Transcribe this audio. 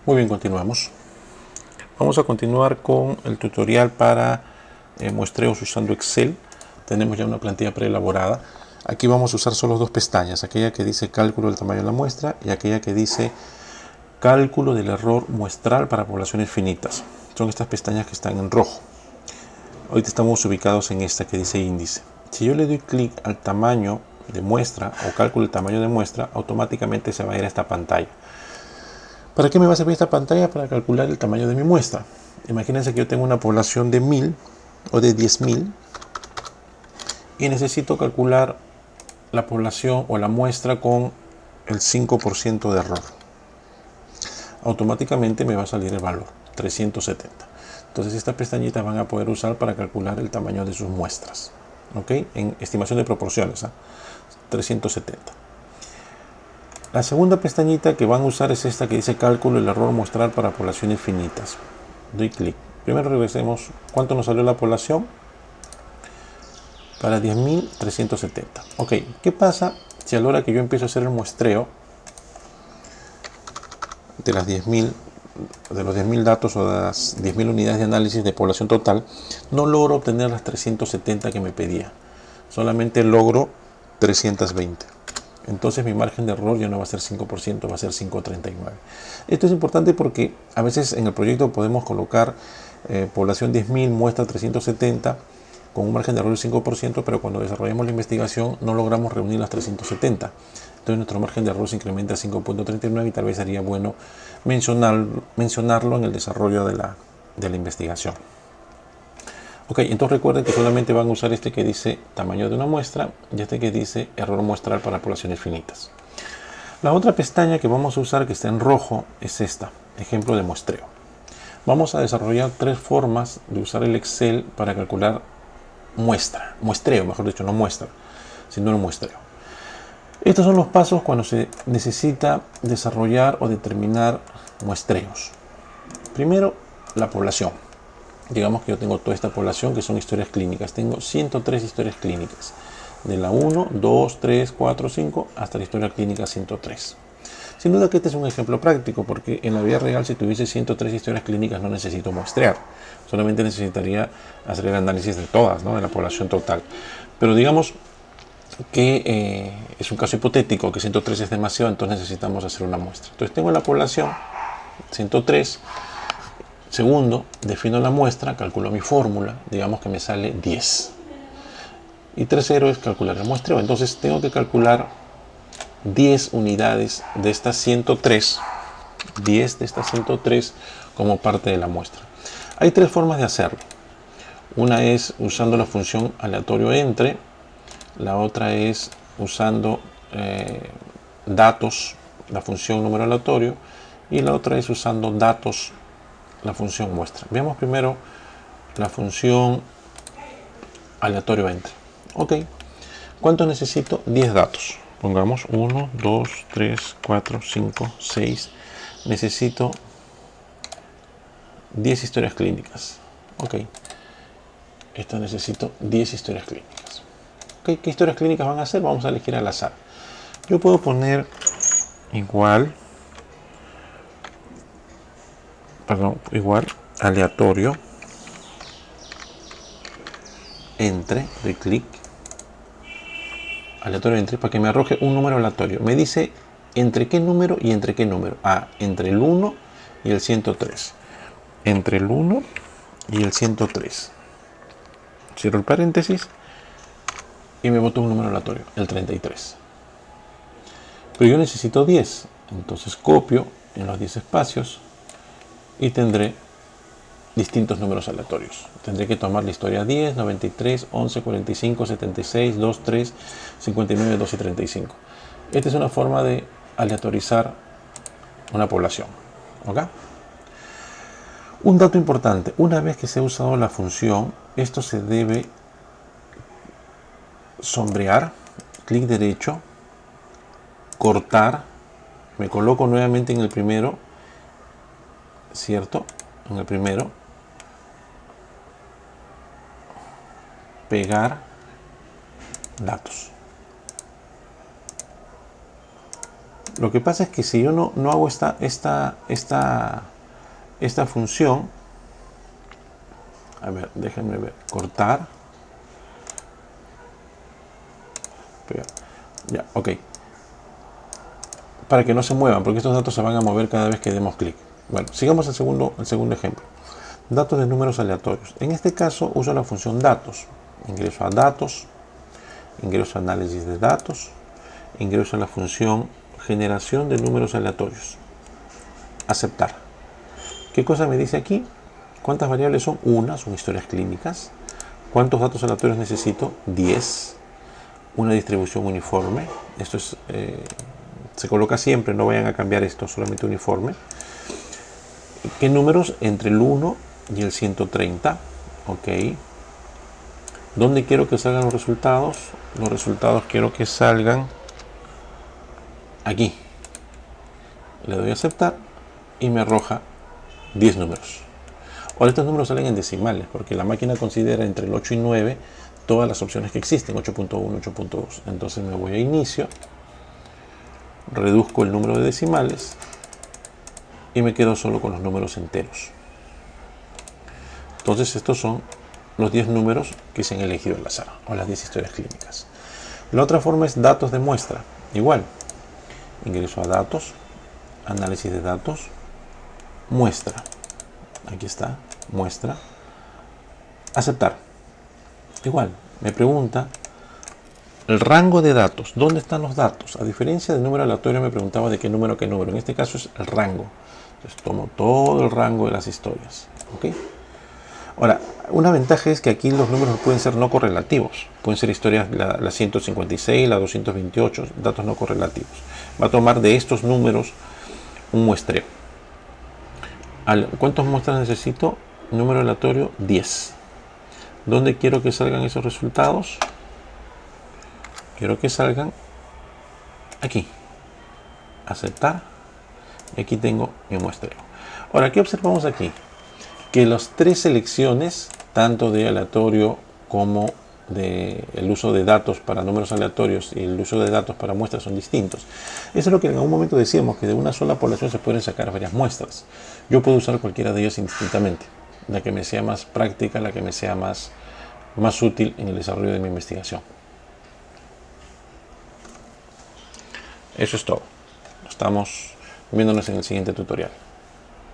Muy bien, continuamos. Vamos a continuar con el tutorial para muestreos usando Excel. Tenemos ya una plantilla preelaborada. Aquí vamos a usar solo dos pestañas, aquella que dice cálculo del tamaño de la muestra y aquella que dice cálculo del error muestral para poblaciones finitas. Son estas pestañas que están en rojo. Ahorita estamos ubicados en esta que dice índice. Si yo le doy clic al tamaño de muestra o cálculo del tamaño de muestra, automáticamente se va a ir a esta pantalla. ¿Para qué me va a servir esta pantalla? Para calcular el tamaño de mi muestra. Imagínense que yo tengo una población de 1000 o de 10.000 y necesito calcular la población o la muestra con el 5% de error. Automáticamente me va a salir el valor, 370. Entonces estas pestañitas van a poder usar para calcular el tamaño de sus muestras. ¿Ok? En estimación de proporciones, 370. La segunda pestañita que van a usar es esta que dice cálculo del error muestral para poblaciones finitas. Doy clic. Primero regresemos. ¿Cuánto nos salió la población? Para 10.370. Ok, ¿qué pasa si a la hora que yo empiezo a hacer el muestreo de las 10.000, de los 10.000 datos o de las 10.000 unidades de análisis de población total, no logro obtener las 370 que me pedía? Solamente logro 320. Entonces mi margen de error ya no va a ser 5%, va a ser 5.39. Esto es importante porque a veces en el proyecto podemos colocar población 10.000, muestra 370, con un margen de error del 5%, pero cuando desarrollamos la investigación no logramos reunir las 370. Entonces nuestro margen de error se incrementa a 5.39 y tal vez sería bueno mencionarlo en el desarrollo de la investigación. Ok, entonces recuerden que solamente van a usar este que dice tamaño de una muestra y este que dice error muestral para poblaciones finitas. La otra pestaña que vamos a usar, que está en rojo, es esta, ejemplo de muestreo. Vamos a desarrollar tres formas de usar el Excel para calcular muestreo, mejor dicho, no muestra, sino el muestreo. Estos son los pasos cuando se necesita desarrollar o determinar muestreos. Primero, la población. Digamos que yo tengo toda esta población que son historias clínicas. Tengo 103 historias clínicas. De la 1, 2, 3, 4, 5 hasta la historia clínica 103. Sin duda que este es un ejemplo práctico porque en la vida real si tuviese 103 historias clínicas no necesito muestrear. Solamente necesitaría hacer el análisis de todas, ¿no? De la población total. Pero digamos que es un caso hipotético, que 103 es demasiado, entonces necesitamos hacer una muestra. Entonces tengo la población 103. Segundo, defino la muestra, calculo mi fórmula, digamos que me sale 10. Y tercero es calcular el muestreo. Entonces tengo que calcular 10 unidades de estas 103, 10 de estas 103 como parte de la muestra. Hay tres formas de hacerlo. Una es usando la función aleatorio entre, la otra es usando datos, la función número aleatorio, y la otra es usando datos, la función muestra. Veamos primero la función aleatorio entre. Ok, ¿cuánto necesito? 10 datos. Pongamos 1, 2, 3, 4, 5, 6. Necesito 10 historias clínicas. Ok, esto necesito 10 historias clínicas. Ok, ¿qué historias clínicas van a ser? Vamos a elegir al azar. Yo puedo poner igual aleatorio entre, doy clic, aleatorio entre, para que me arroje un número aleatorio. Me dice entre qué número y entre qué número. Entre el 1 y el 103. Entre el 1 y el 103. Cierro el paréntesis y me boto un número aleatorio, el 33. Pero yo necesito 10. Entonces copio en los 10 espacios y tendré distintos números aleatorios. Tendré que tomar la historia 10, 93, 11, 45, 76, 2, 3, 59, 2 y 35. Esta es una forma de aleatorizar una población. ¿Ok? Un dato importante, una vez que se ha usado la función, esto se debe sombrear, clic derecho, cortar, me coloco nuevamente en el primero, ¿cierto? En el primero, pegar datos. Lo que pasa es que si yo no hago esta función, a ver, déjenme ver, cortar, pegar, ya, ok, para que no se muevan, porque estos datos se van a mover cada vez que demos clic. Bueno, sigamos el segundo ejemplo. Datos de números aleatorios. En este caso uso la función datos. Ingreso a datos, ingreso a análisis de datos, ingreso a la función generación de números aleatorios. Aceptar. ¿Qué cosa me dice aquí? ¿Cuántas variables son? Una, son historias clínicas. ¿Cuántos datos aleatorios necesito? 10. Una distribución uniforme. Esto es, se coloca siempre, no vayan a cambiar esto, solamente uniforme. ¿Qué números? Entre el 1 y el 130. Ok. ¿Dónde quiero que salgan los resultados? Los resultados quiero que salgan aquí. Le doy a aceptar y me arroja 10 números. Ahora estos números salen en decimales porque la máquina considera entre el 8 y 9 todas las opciones que existen, 8.1, 8.2. Entonces me voy a inicio, reduzco el número de decimales y me quedo solo con los números enteros. Entonces estos son los 10 números que se han elegido al azar, o las 10 historias clínicas. La otra forma es datos de muestra. Igual, ingreso a datos, análisis de datos, muestra. Aquí está, muestra. Aceptar. Igual, me pregunta el rango de datos. ¿Dónde están los datos? A diferencia del número aleatorio me preguntaba de qué número a qué número. En este caso es el rango. Entonces tomo todo el rango de las historias. ¿Ok? Ahora, una ventaja es que aquí los números pueden ser no correlativos. Pueden ser historias, la 156, la 228, datos no correlativos. Va a tomar de estos números un muestreo. ¿Cuántas muestras necesito? Número aleatorio 10. ¿Dónde quiero que salgan esos resultados? Quiero que salgan aquí. Aceptar. Y aquí tengo mi muestreo. Ahora, ¿qué observamos aquí? Que las tres selecciones, tanto de aleatorio como de el uso de datos para números aleatorios y el uso de datos para muestras son distintos. Eso es lo que en algún momento decíamos, que de una sola población se pueden sacar varias muestras. Yo puedo usar cualquiera de ellas indistintamente, la que me sea más práctica, la que me sea más útil en el desarrollo de mi investigación. Eso es todo. Estamos viéndonos en el siguiente tutorial.